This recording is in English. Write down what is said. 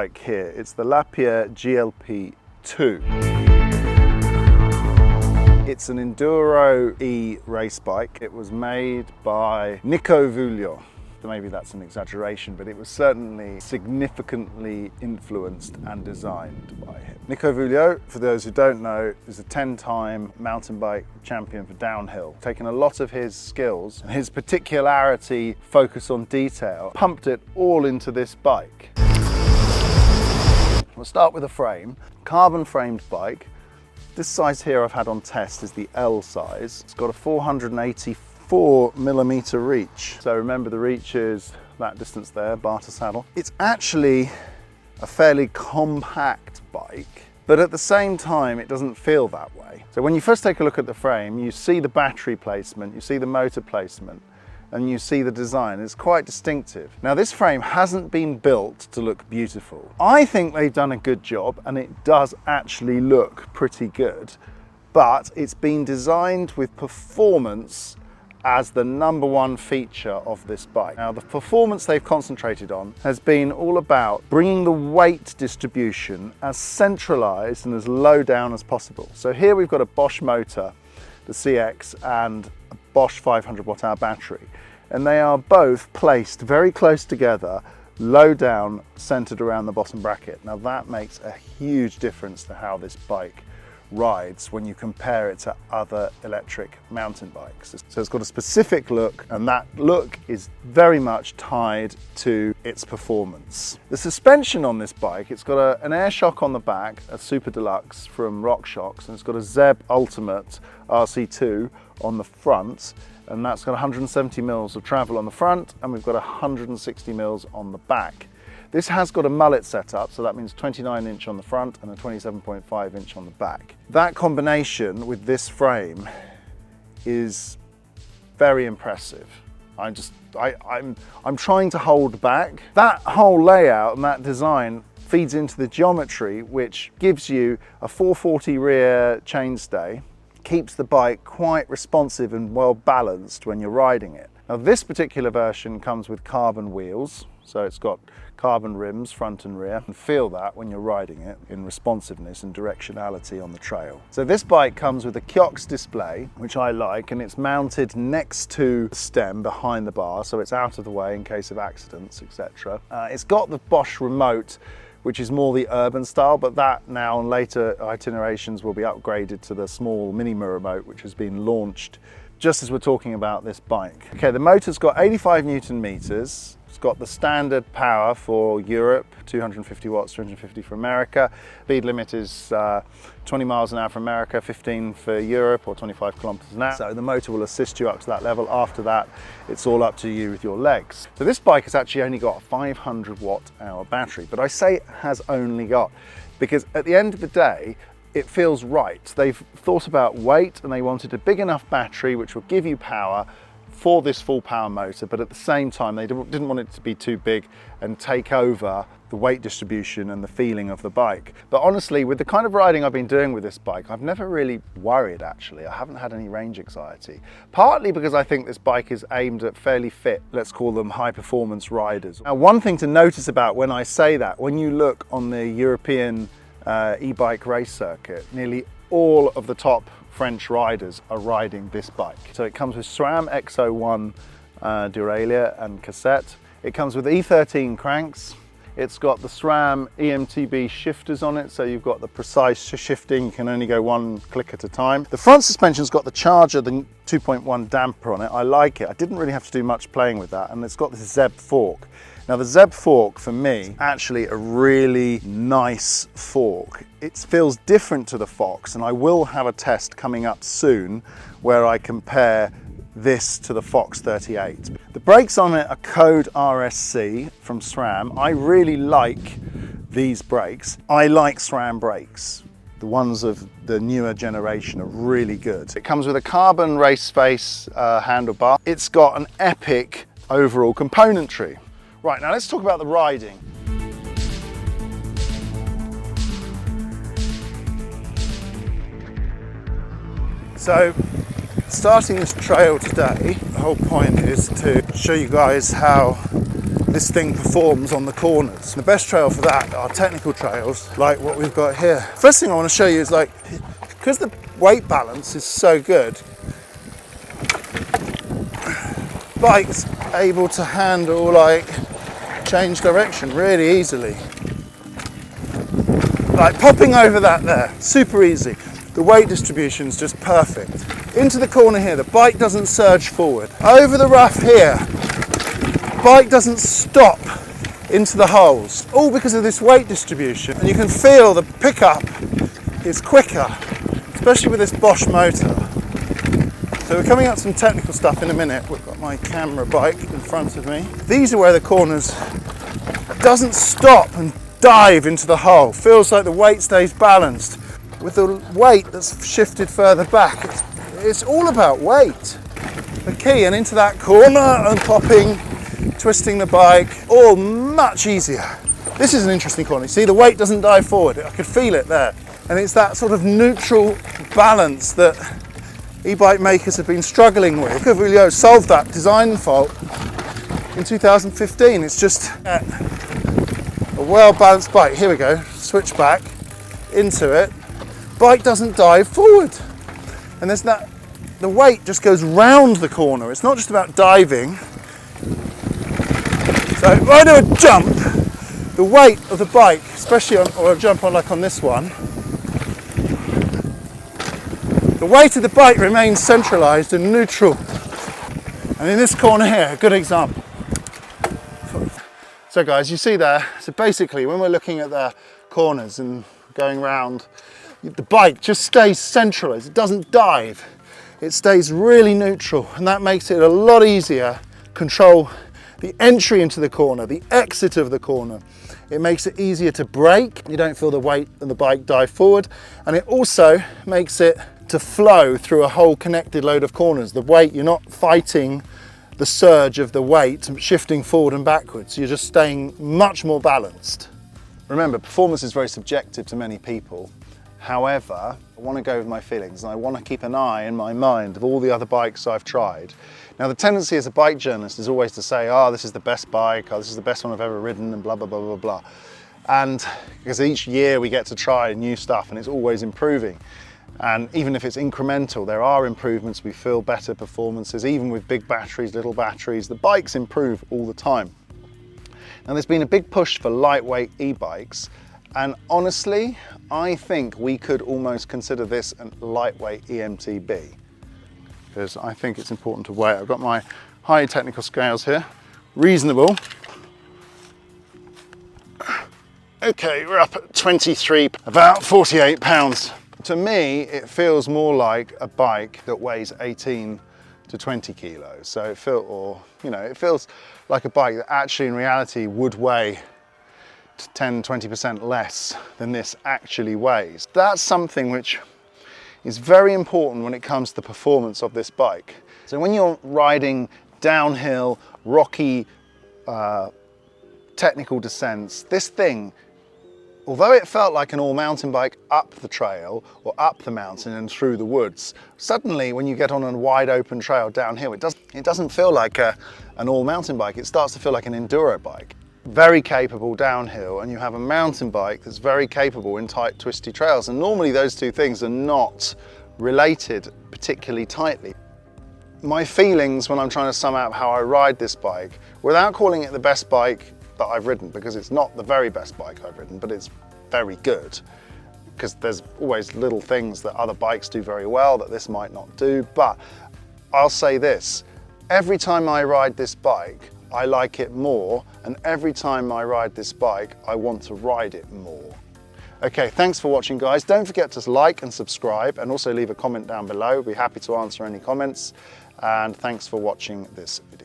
bike here. It's the Lapierre GLP2. It's an Enduro E race bike. It was made by Nico Vulio. Maybe that's an exaggeration, but it was certainly significantly influenced and designed by him. Nico Vulio, for those who don't know, is a 10-time mountain bike champion for downhill. Taking a lot of his skills and his particularity, focus on detail, pumped it all into this bike. We'll start with the frame. Carbon framed bike. This size here I've had on test is the L size. It's got a 484mm reach. So remember, the reach is that distance there, bar to saddle. It's actually a fairly compact bike, but at the same time it doesn't feel that way. So when you first take a look at the frame, you see the battery placement, you see the motor placement, and you see the design. It's quite distinctive. Now, this frame hasn't been built to look beautiful. I think they've done a good job, and it does actually look pretty good, but it's been designed with performance as the #1 feature of this bike. Now, the performance they've concentrated on has been all about bringing the weight distribution as centralized and as low down as possible. So here we've got a Bosch motor, the CX, and a Bosch 500 watt-hour battery, and they are both placed very close together, low down, centered around the bottom bracket. Now, that makes a huge difference to how this bike rides when you compare it to other electric mountain bikes. So it's got a specific look, and that look is very much tied to its performance. The suspension on this bike, it's got an air shock on the back, a Super Deluxe from RockShox, and it's got a Zeb Ultimate RC2 on the front, and that's got 170 mils of travel on the front, and we've got 160 mils on the back. This has got a mullet setup, so that means 29-inch on the front and a 27.5-inch on the back. That combination with this frame is very impressive. I'm trying to hold back. That whole layout and that design feeds into the geometry, which gives you a 440 rear chainstay, keeps the bike quite responsive and well balanced when you're riding it. Now, this particular version comes with carbon wheels, so it's got carbon rims front and rear, and feel that when you're riding it in responsiveness and directionality on the trail. So this bike comes with a Kiox display, which I like, and it's mounted next to the stem behind the bar, so it's out of the way in case of accidents, etc. It's got the Bosch remote, which is more the urban style, but that now on later itinerations will be upgraded to the small Minima remote, which has been launched just as we're talking about this bike. Okay, the motor's got 85 Newton meters. It's got the standard power for Europe, 250 watts, 250 for America. Speed limit is 20 miles an hour for America, 15 for Europe, or 25 kilometers an hour. So the motor will assist you up to that level. After that, it's all up to you with your legs. So this bike has actually only got a 500 watt-hour battery, but I say it has only got, because at the end of the day, it feels right. They've thought about weight, and they wanted a big enough battery which will give you power for this full power motor, but at the same time they didn't want it to be too big and take over the weight distribution and the feeling of the bike. But honestly, with the kind of riding I've been doing with this bike, I've never really worried actually. I haven't had any range anxiety. Partly because I think this bike is aimed at fairly fit, let's call them high performance riders. Now, one thing to notice about when I say that, when you look on the European e-bike race circuit, nearly all of the top French riders are riding this bike. So it comes with SRAM X01 derailleur and cassette. It comes with E13 cranks. It's got the SRAM EMTB shifters on it, so you've got the precise shifting. You can only go one click at a time. The front suspension's got the Charger, the 2.1 damper on it. I like it. I didn't really have to do much playing with that, and it's got this Zeb fork. Now, the Zeb fork, for me, actually a really nice fork. It feels different to the Fox, and I will have a test coming up soon where I compare this to the Fox 38. The brakes on it are Code RSC from SRAM. I really like these brakes. I like SRAM brakes. The ones of the newer generation are really good. It comes with a carbon race face handlebar. It's got an epic overall componentry. Right, now let's talk about the riding. So, starting this trail today, the whole point is to show you guys how this thing performs on the corners. The best trail for that are technical trails like what we've got here. First thing I want to show you is like, because the weight balance is so good, bike's able to handle like change direction really easily. Like popping over that there, super easy. The weight distribution is just perfect. Into the corner here, the bike doesn't surge forward. Over the rough here, bike doesn't stop into the holes, all because of this weight distribution. And you can feel the pickup is quicker, especially with this Bosch motor. So we're coming up some technical stuff in a minute. We've got my camera bike in front of me. These are where the corners doesn't stop and dive into the hole. Feels like the weight stays balanced. With the weight that's shifted further back, it's all about weight. The key, and into that corner and popping, twisting the bike, all much easier. This is an interesting corner. See, the weight doesn't dive forward. I could feel it there. And it's that sort of neutral balance that e-bike makers have been struggling with. Cavillo solved that design fault in 2015. It's just a well-balanced bike. Here we go, switch back into it. Bike doesn't dive forward. And there's that, the weight just goes round the corner. It's not just about diving. So if I do a jump, the weight of the bike, especially on, or a jump on like on this one, the weight of the bike remains centralised and neutral. And in this corner here, a good example. So guys, you see there, so basically when we're looking at the corners and going round, the bike just stays centralised, it doesn't dive. It stays really neutral, and that makes it a lot easier to control the entry into the corner, the exit of the corner. It makes it easier to brake. You don't feel the weight of the bike dive forward, and it also makes it to flow through a whole connected load of corners. The weight, you're not fighting the surge of the weight, shifting forward and backwards. You're just staying much more balanced. Remember, performance is very subjective to many people. However, I want to go with my feelings, and I want to keep an eye in my mind of all the other bikes I've tried. Now, the tendency as a bike journalist is always to say, oh, this is the best bike, oh, this is the best one I've ever ridden, and blah, blah, blah, blah, blah. And because each year we get to try new stuff and it's always improving. And even if it's incremental, there are improvements. We feel better performances, even with big batteries, little batteries. The bikes improve all the time. Now, there's been a big push for lightweight e-bikes. And honestly, I think we could almost consider this a lightweight EMTB, because I think it's important to weigh. I've got my high technical scales here, reasonable. Okay, we're up at 23, about 48 pounds. To me, it feels more like a bike that weighs 18 to 20 kilos. So it feels like a bike that actually in reality would weigh 10–20% less than this actually weighs. That's something which is very important when it comes to the performance of this bike. So when you're riding downhill, rocky, technical descents, this thing, although it felt like an all mountain bike up the trail or up the mountain and through the woods, suddenly when you get on a wide open trail downhill, it doesn't feel like an all mountain bike. It starts to feel like an enduro bike. Very capable downhill, and you have a mountain bike that's very capable in tight, twisty trails. And normally those two things are not related particularly tightly. My feelings when I'm trying to sum up how I ride this bike, without calling it the best bike that I've ridden, because it's not the very best bike I've ridden, but it's very good, because there's always little things that other bikes do very well that this might not do. But I'll say this, every time I ride this bike, I like it more, and every time I ride this bike, I want to ride it more. Okay, thanks for watching, guys. Don't forget to like and subscribe, and also leave a comment down below. We'll be happy to answer any comments, and thanks for watching this video.